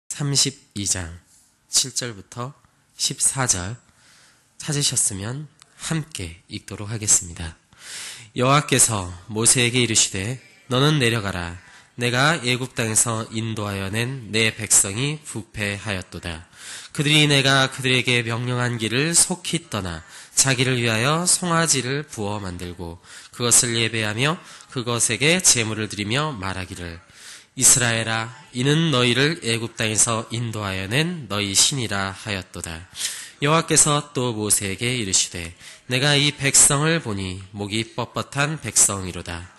32장 7절부터 14절 찾으셨으면 함께 읽도록 하겠습니다. 여호와께서 모세에게 이르시되 너는 내려가라. 내가 애굽 땅에서 인도하여 낸 내 백성이 부패하였도다. 그들이 내가 그들에게 명령한 길을 속히 떠나 자기를 위하여 송아지를 부어 만들고 그것을 예배하며 그것에게 제물을 드리며 말하기를 이스라엘아, 이는 너희를 애굽 땅에서 인도하여 낸 너희 신이라 하였도다. 여호와께서 또 모세에게 이르시되 내가 이 백성을 보니 목이 뻣뻣한 백성이로다.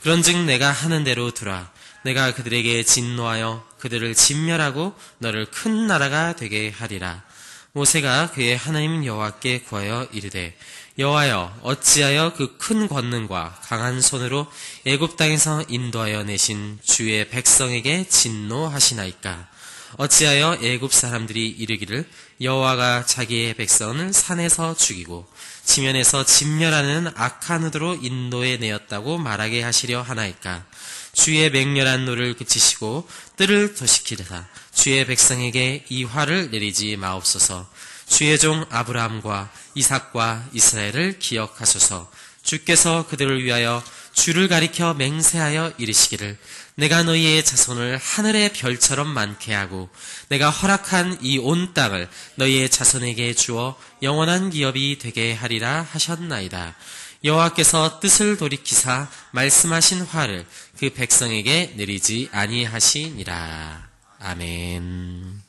그런즉 내가 하는 대로 두라. 내가 그들에게 진노하여 그들을 진멸하고 너를 큰 나라가 되게 하리라. 모세가 그의 하나님 여호와께 구하여 이르되 여호와여, 어찌하여 그 큰 권능과 강한 손으로 애굽 땅에서 인도하여 내신 주의 백성에게 진노하시나이까? 어찌하여 애굽 사람들이 이르기를 여호와가 자기의 백성을 산에서 죽이고 지면에서 진멸하는 악한 의도로 인도해 내었다고 말하게 하시려 하나이까? 주의 맹렬한 노를 그치시고 뜰을 도시키리라. 주의 백성에게 이 화를 내리지 마옵소서. 주의 종 아브라함과 이삭과 이스라엘을 기억하소서. 주께서 그들을 위하여 주를 가리켜 맹세하여 이르시기를 내가 너희의 자손을 하늘의 별처럼 많게 하고 내가 허락한 이 온 땅을 너희의 자손에게 주어 영원한 기업이 되게 하리라 하셨나이다. 여호와께서 뜻을 돌이키사 말씀하신 화를 그 백성에게 내리지 아니하시니라. 아멘.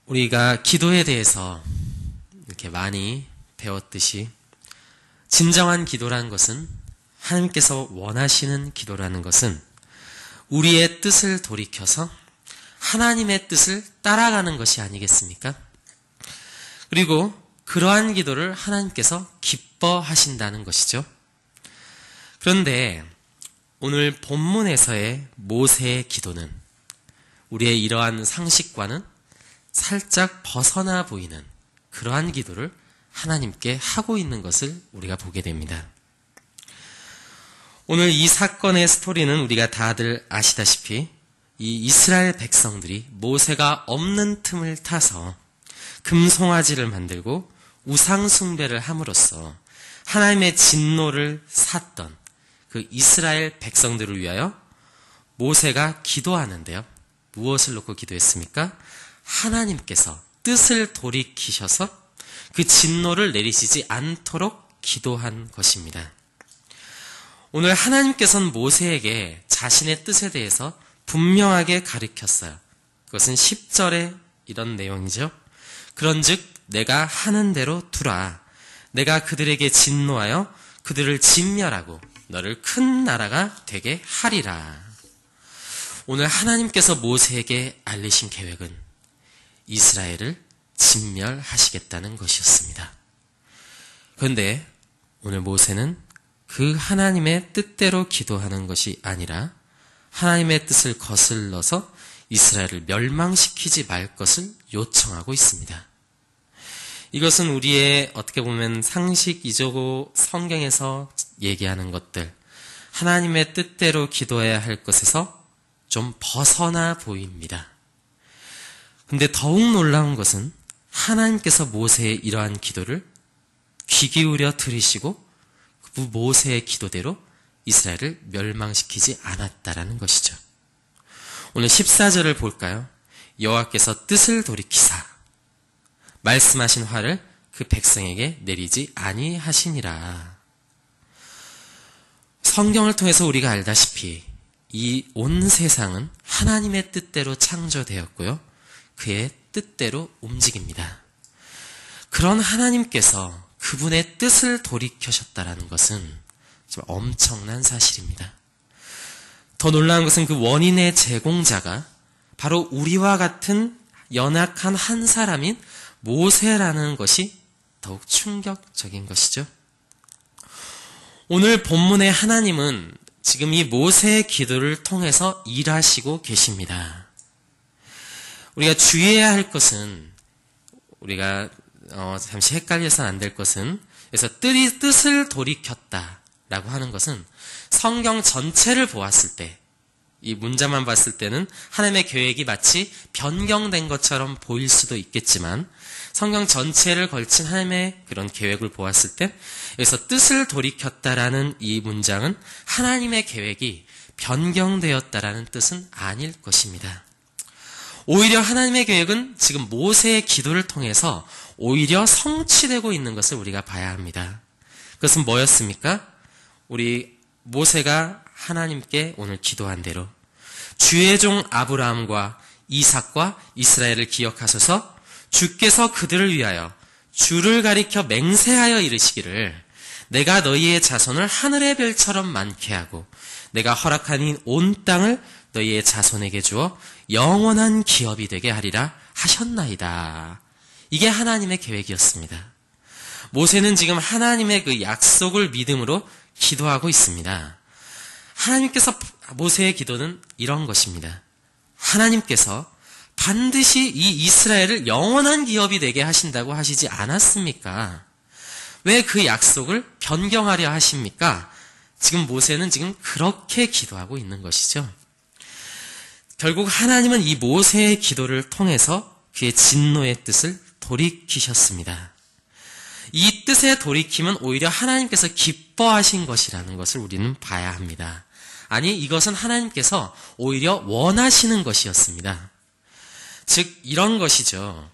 우리가 기도에 대해서 이렇게 많이 배웠듯이 진정한 기도라는 것은, 하나님께서 원하시는 기도라는 것은 우리의 뜻을 돌이켜서 하나님의 뜻을 따라가는 것이 아니겠습니까? 그리고 그러한 기도를 하나님께서 기뻐하신다는 것이죠. 그런데 오늘 본문에서의 모세의 기도는 우리의 이러한 상식과는 살짝 벗어나 보이는 그러한 기도를 하나님께 하고 있는 것을 우리가 보게 됩니다. 오늘 이 사건의 스토리는 우리가 다들 아시다시피 이 이스라엘 백성들이 모세가 없는 틈을 타서 금송아지를 만들고 우상숭배를 함으로써 하나님의 진노를 샀던 그 이스라엘 백성들을 위하여 모세가 기도하는데요. 무엇을 놓고 기도했습니까? 하나님께서 뜻을 돌이키셔서 그 진노를 내리시지 않도록 기도한 것입니다. 오늘 하나님께서는 모세에게 자신의 뜻에 대해서 분명하게 가르쳤어요. 그것은 10절에 이런 내용이죠. 그런즉 내가 하는 대로 두라. 내가 그들에게 진노하여 그들을 진멸하고 너를 큰 나라가 되게 하리라. 오늘 하나님께서 모세에게 알리신 계획은 이스라엘을 진멸하시겠다는 것이었습니다. 그런데 오늘 모세는 그 하나님의 뜻대로 기도하는 것이 아니라 하나님의 뜻을 거슬러서 이스라엘을 멸망시키지 말 것을 요청하고 있습니다. 이것은 우리의 어떻게 보면 상식이죠. 성경에서 얘기하는 것들, 하나님의 뜻대로 기도해야 할 것에서 좀 벗어나 보입니다. 근데 더욱 놀라운 것은 하나님께서 모세의 이러한 기도를 귀 기울여 들으시고 그 모세의 기도대로 이스라엘을 멸망시키지 않았다라는 것이죠. 오늘 14절을 볼까요? 여호와께서 뜻을 돌이키사 말씀하신 화를 그 백성에게 내리지 아니하시니라. 성경을 통해서 우리가 알다시피 이 온 세상은 하나님의 뜻대로 창조되었고요. 그의 뜻대로 움직입니다. 그런 하나님께서 그분의 뜻을 돌이켜셨다라는 것은 좀 엄청난 사실입니다. 더 놀라운 것은 그 원인의 제공자가 바로 우리와 같은 연약한 한 사람인 모세라는 것이 더욱 충격적인 것이죠. 오늘 본문의 하나님은 지금 이 모세의 기도를 통해서 일하시고 계십니다. 우리가 주의해야 할 것은, 우리가 잠시 헷갈려서는 안 될 것은, 그래서 뜻을 돌이켰다라고 하는 것은 성경 전체를 보았을 때 이 문자만 봤을 때는 하나님의 계획이 마치 변경된 것처럼 보일 수도 있겠지만 성경 전체를 걸친 하나님의 그런 계획을 보았을 때 여기서 뜻을 돌이켰다라는 이 문장은 하나님의 계획이 변경되었다라는 뜻은 아닐 것입니다. 오히려 하나님의 계획은 지금 모세의 기도를 통해서 오히려 성취되고 있는 것을 우리가 봐야 합니다. 그것은 뭐였습니까? 우리 모세가 하나님께 오늘 기도한 대로 주의 종 아브라함과 이삭과 이스라엘을 기억하소서 주께서 그들을 위하여 주를 가리켜 맹세하여 이르시기를 내가 너희의 자손을 하늘의 별처럼 많게 하고 내가 허락하니 온 땅을 너희의 자손에게 주어 영원한 기업이 되게 하리라 하셨나이다. 이게 하나님의 계획이었습니다. 모세는 지금 하나님의 그 약속을 믿음으로 기도하고 있습니다. 하나님께서 모세의 기도는 이런 것입니다. 하나님께서 반드시 이 이스라엘을 영원한 기업이 되게 하신다고 하시지 않았습니까? 왜 그 약속을 변경하려 하십니까? 지금 모세는 지금 그렇게 기도하고 있는 것이죠. 결국 하나님은 이 모세의 기도를 통해서 그의 진노의 뜻을 돌이키셨습니다. 이 뜻의 돌이킴은 오히려 하나님께서 기뻐하신 것이라는 것을 우리는 봐야 합니다. 아니, 이것은 하나님께서 오히려 원하시는 것이었습니다. 즉 이런 것이죠.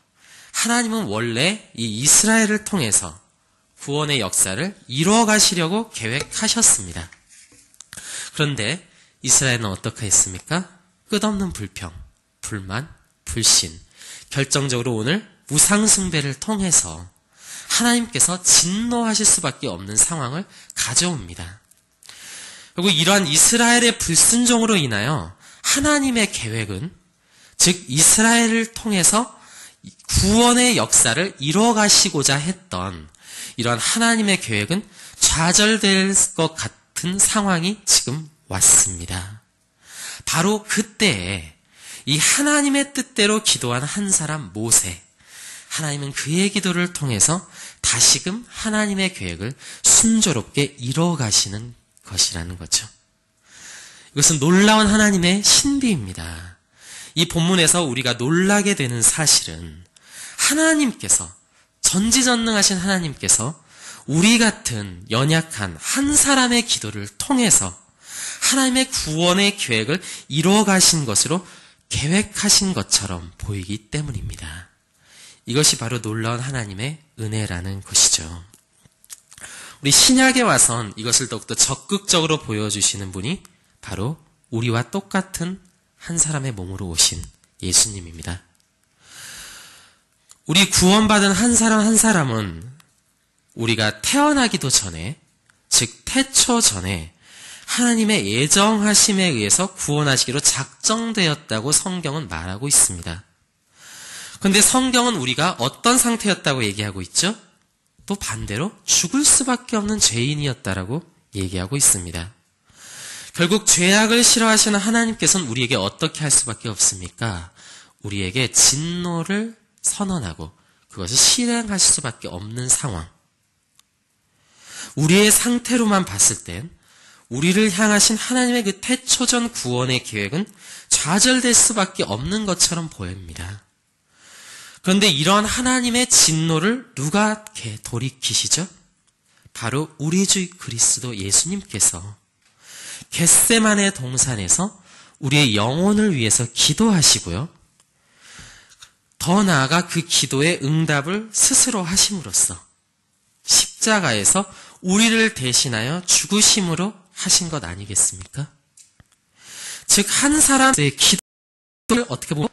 하나님은 원래 이 이스라엘을 통해서 구원의 역사를 이루어 가시려고 계획하셨습니다. 그런데 이스라엘은 어떻게 했습니까? 끝없는 불평, 불만, 불신, 결정적으로 오늘 우상숭배를 통해서 하나님께서 진노하실 수밖에 없는 상황을 가져옵니다. 그리고 이러한 이스라엘의 불순종으로 인하여 하나님의 계획은 즉 이스라엘을 통해서 구원의 역사를 이뤄가시고자 했던 이러한 하나님의 계획은 좌절될 것 같은 상황이 지금 왔습니다. 바로 그때에 이 하나님의 뜻대로 기도한 한 사람 모세, 하나님은 그의 기도를 통해서 다시금 하나님의 계획을 순조롭게 이뤄가시는 것이라는 거죠. 이것은 놀라운 하나님의 신비입니다. 이 본문에서 우리가 놀라게 되는 사실은 하나님께서, 전지전능하신 하나님께서 우리 같은 연약한 한 사람의 기도를 통해서 하나님의 구원의 계획을 이뤄가신 것으로 계획하신 것처럼 보이기 때문입니다. 이것이 바로 놀라운 하나님의 은혜라는 것이죠. 우리 신약에 와선 이것을 더욱더 적극적으로 보여주시는 분이 바로 우리와 똑같은 한 사람의 몸으로 오신 예수님입니다. 우리 구원받은 한 사람 한 사람은 우리가 태어나기도 전에, 즉 태초 전에 하나님의 예정하심에 의해서 구원하시기로 작정되었다고 성경은 말하고 있습니다. 그런데 성경은 우리가 어떤 상태였다고 얘기하고 있죠? 또 반대로 죽을 수밖에 없는 죄인이었다라고 얘기하고 있습니다. 결국 죄악을 싫어하시는 하나님께서는 우리에게 어떻게 할 수밖에 없습니까? 우리에게 진노를 선언하고 그것을 실행하실 수밖에 없는 상황. 우리의 상태로만 봤을 땐 우리를 향하신 하나님의 그 태초전 구원의 계획은 좌절될 수밖에 없는 것처럼 보입니다. 그런데 이러한 하나님의 진노를 누가 돌이키시죠? 바로 우리 주 그리스도 예수님께서 겟세마네 동산에서 우리의 영혼을 위해서 기도하시고요. 더 나아가 그 기도의 응답을 스스로 하심으로써 십자가에서 우리를 대신하여 죽으심으로 하신 것 아니겠습니까? 즉 한 사람의 기도를 어떻게 보면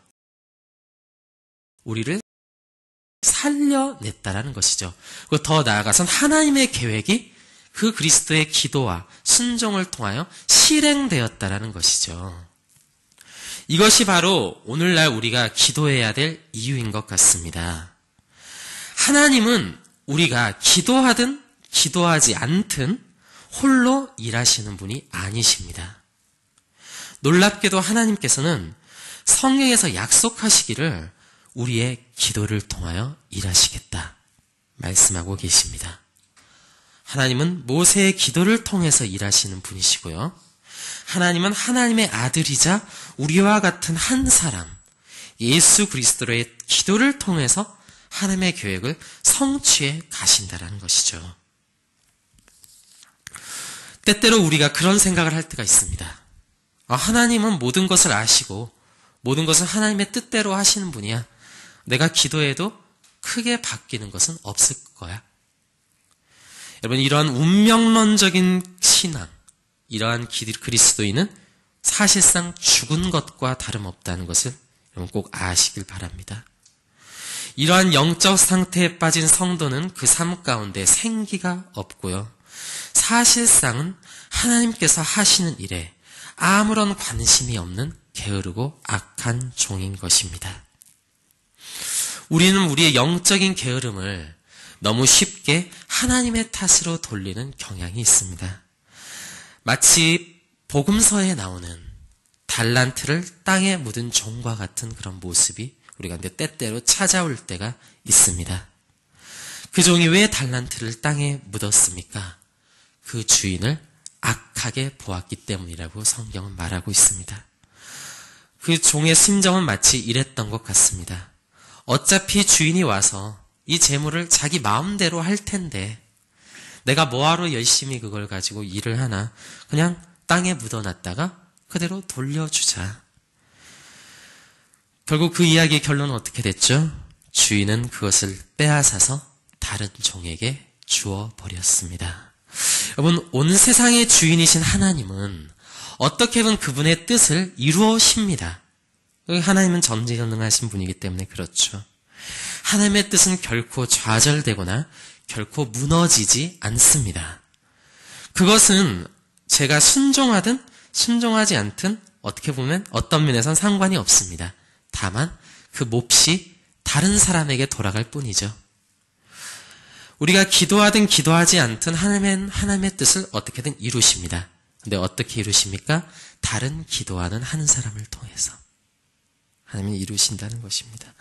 우리를 살려냈다라는 것이죠. 그리고 더 나아가선 하나님의 계획이 그 그리스도의 기도와 순종을 통하여 실행되었다라는 것이죠. 이것이 바로 오늘날 우리가 기도해야 될 이유인 것 같습니다. 하나님은 우리가 기도하든 기도하지 않든 홀로 일하시는 분이 아니십니다. 놀랍게도 하나님께서는 성경에서 약속하시기를 우리의 기도를 통하여 일하시겠다 말씀하고 계십니다. 하나님은 모세의 기도를 통해서 일하시는 분이시고요. 하나님은 하나님의 아들이자 우리와 같은 한 사람, 예수 그리스도의 기도를 통해서 하나님의 계획을 성취해 가신다라는 것이죠. 때때로 우리가 그런 생각을 할 때가 있습니다. 하나님은 모든 것을 아시고 모든 것을 하나님의 뜻대로 하시는 분이야. 내가 기도해도 크게 바뀌는 것은 없을 거야. 여러분, 이러한 운명론적인 신앙, 이러한 그리스도인은 사실상 죽은 것과 다름없다는 것을 여러분 꼭 아시길 바랍니다. 이러한 영적 상태에 빠진 성도는 그 삶 가운데 생기가 없고요. 사실상은 하나님께서 하시는 일에 아무런 관심이 없는 게으르고 악한 종인 것입니다. 우리는 우리의 영적인 게으름을 너무 쉽게 하나님의 탓으로 돌리는 경향이 있습니다. 마치 복음서에 나오는 달란트를 땅에 묻은 종과 같은 그런 모습이 우리가 때때로 찾아올 때가 있습니다. 그 종이 왜 달란트를 땅에 묻었습니까? 그 주인을 악하게 보았기 때문이라고 성경은 말하고 있습니다. 그 종의 심정은 마치 이랬던 것 같습니다. 어차피 주인이 와서 이 재물을 자기 마음대로 할 텐데 내가 뭐하러 열심히 그걸 가지고 일을 하나, 그냥 땅에 묻어놨다가 그대로 돌려주자. 결국 그 이야기의 결론은 어떻게 됐죠? 주인은 그것을 빼앗아서 다른 종에게 주어버렸습니다. 여러분, 온 세상의 주인이신 하나님은 어떻게 보면 그분의 뜻을 이루어십니다. 하나님은 전지전능하신 분이기 때문에 그렇죠. 하나님의 뜻은 결코 좌절되거나 결코 무너지지 않습니다. 그것은 제가 순종하든 순종하지 않든 어떻게 보면 어떤 면에선 상관이 없습니다. 다만 그 몫이 다른 사람에게 돌아갈 뿐이죠. 우리가 기도하든 기도하지 않든 하나님의 뜻을 어떻게든 이루십니다. 근데 어떻게 이루십니까? 다른 기도하는 한 사람을 통해서 하나님이 이루신다는 것입니다.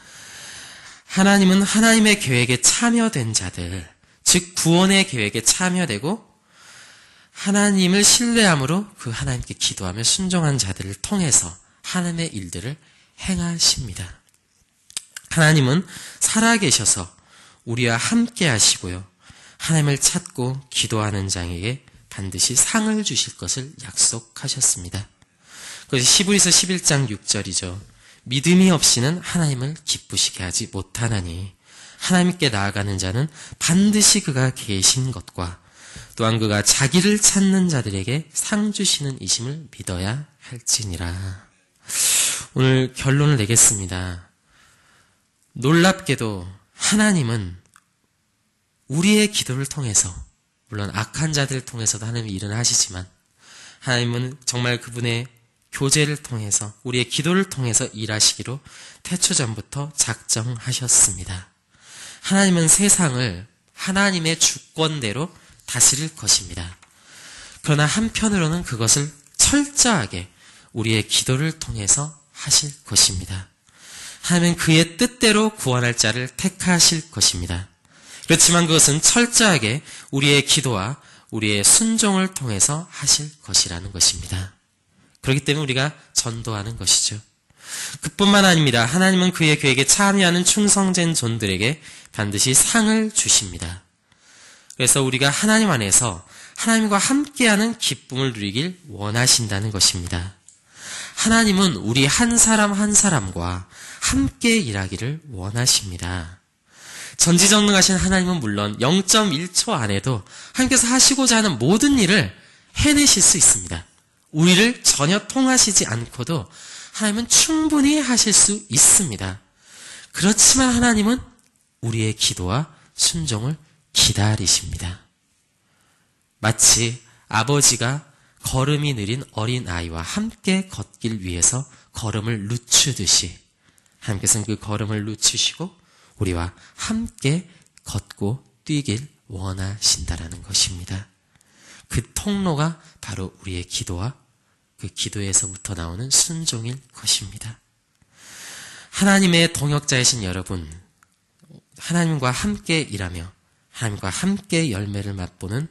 하나님은 하나님의 계획에 참여된 자들, 즉 구원의 계획에 참여되고 하나님을 신뢰함으로 그 하나님께 기도하며 순종한 자들을 통해서 하나님의 일들을 행하십니다. 하나님은 살아계셔서 우리와 함께 하시고요. 하나님을 찾고 기도하는 자에게 반드시 상을 주실 것을 약속하셨습니다. 그것이 히브리서 11장 6절이죠. 믿음이 없이는 하나님을 기쁘시게 하지 못하나니 하나님께 나아가는 자는 반드시 그가 계신 것과 또한 그가 자기를 찾는 자들에게 상 주시는 이심을 믿어야 할지니라. 오늘 결론을 내겠습니다. 놀랍게도 하나님은 우리의 기도를 통해서, 물론 악한 자들을 통해서도 하나님이 일은 하시지만 하나님은 정말 그분의 교제를 통해서, 우리의 기도를 통해서 일하시기로 태초전부터 작정하셨습니다. 하나님은 세상을 하나님의 주권대로 다스릴 것입니다. 그러나 한편으로는 그것을 철저하게 우리의 기도를 통해서 하실 것입니다. 하나님은 그의 뜻대로 구원할 자를 택하실 것입니다. 그렇지만 그것은 철저하게 우리의 기도와 우리의 순종을 통해서 하실 것이라는 것입니다. 그렇기 때문에 우리가 전도하는 것이죠. 그뿐만 아닙니다. 하나님은 그의 계획에 참여하는 충성된 존들에게 반드시 상을 주십니다. 그래서 우리가 하나님 안에서 하나님과 함께하는 기쁨을 누리길 원하신다는 것입니다. 하나님은 우리 한 사람 한 사람과 함께 일하기를 원하십니다. 전지전능하신 하나님은 물론 0.1초 안에도 하나님께서 하시고자 하는 모든 일을 해내실 수 있습니다. 우리를 전혀 통하시지 않고도 하나님은 충분히 하실 수 있습니다. 그렇지만 하나님은 우리의 기도와 순종을 기다리십니다. 마치 아버지가 걸음이 느린 어린아이와 함께 걷길 위해서 걸음을 늦추듯이 하나님께서는 그 걸음을 늦추시고 우리와 함께 걷고 뛰길 원하신다라는 것입니다. 그 통로가 바로 우리의 기도와 그 기도에서부터 나오는 순종일 것입니다. 하나님의 동역자이신 여러분, 하나님과 함께 일하며 하나님과 함께 열매를 맛보는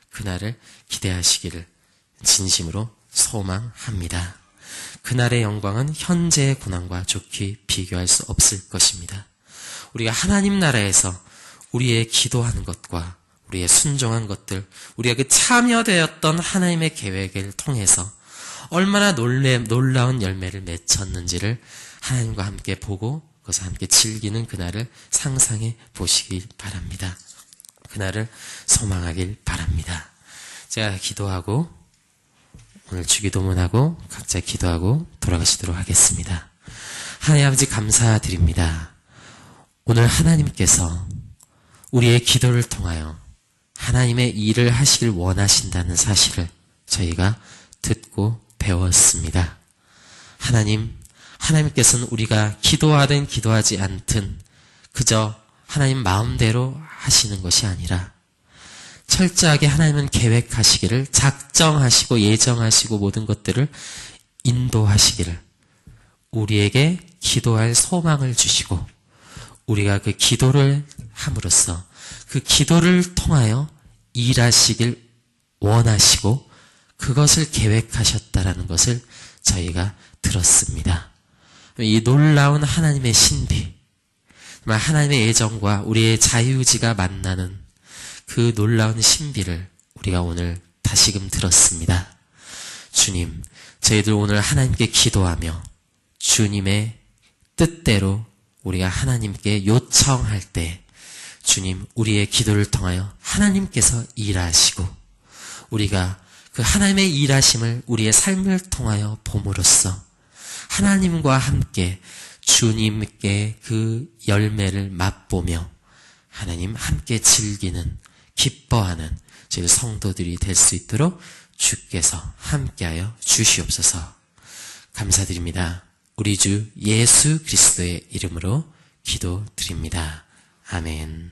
그날을 기대하시기를 진심으로 소망합니다. 그날의 영광은 현재의 고난과 좋게 비교할 수 없을 것입니다. 우리가 하나님 나라에서 우리의 기도하는 것과 우리의 순종한 것들, 우리가 그 참여되었던 하나님의 계획을 통해서 얼마나 놀라운 열매를 맺혔는지를 하나님과 함께 보고 그것을 함께 즐기는 그날을 상상해 보시길 바랍니다. 그날을 소망하길 바랍니다. 제가 기도하고 오늘 주기도문하고 각자 기도하고 돌아가시도록 하겠습니다. 하나님 아버지 감사드립니다. 오늘 하나님께서 우리의 기도를 통하여 하나님의 일을 하시길 원하신다는 사실을 저희가 듣고 배웠습니다. 하나님께서는 우리가 기도하든 기도하지 않든 그저 하나님 마음대로 하시는 것이 아니라 철저하게 하나님은 계획하시기를, 작정하시고 예정하시고 모든 것들을 인도하시기를, 우리에게 기도할 소망을 주시고 우리가 그 기도를 함으로써 그 기도를 통하여 일하시길 원하시고 그것을 계획하셨다라는 것을 저희가 들었습니다. 이 놀라운 하나님의 신비, 정말 하나님의 예정과 우리의 자유의지가 만나는 그 놀라운 신비를 우리가 오늘 다시금 들었습니다. 주님, 저희들 오늘 하나님께 기도하며 주님의 뜻대로 우리가 하나님께 요청할 때 주님, 우리의 기도를 통하여 하나님께서 일하시고 우리가 그 하나님의 일하심을 우리의 삶을 통하여 봄으로써 하나님과 함께 주님께 그 열매를 맛보며 하나님 함께 즐기는, 기뻐하는 저희 성도들이 될 수 있도록 주께서 함께하여 주시옵소서. 감사드립니다. 우리 주 예수 그리스도의 이름으로 기도드립니다. 아멘.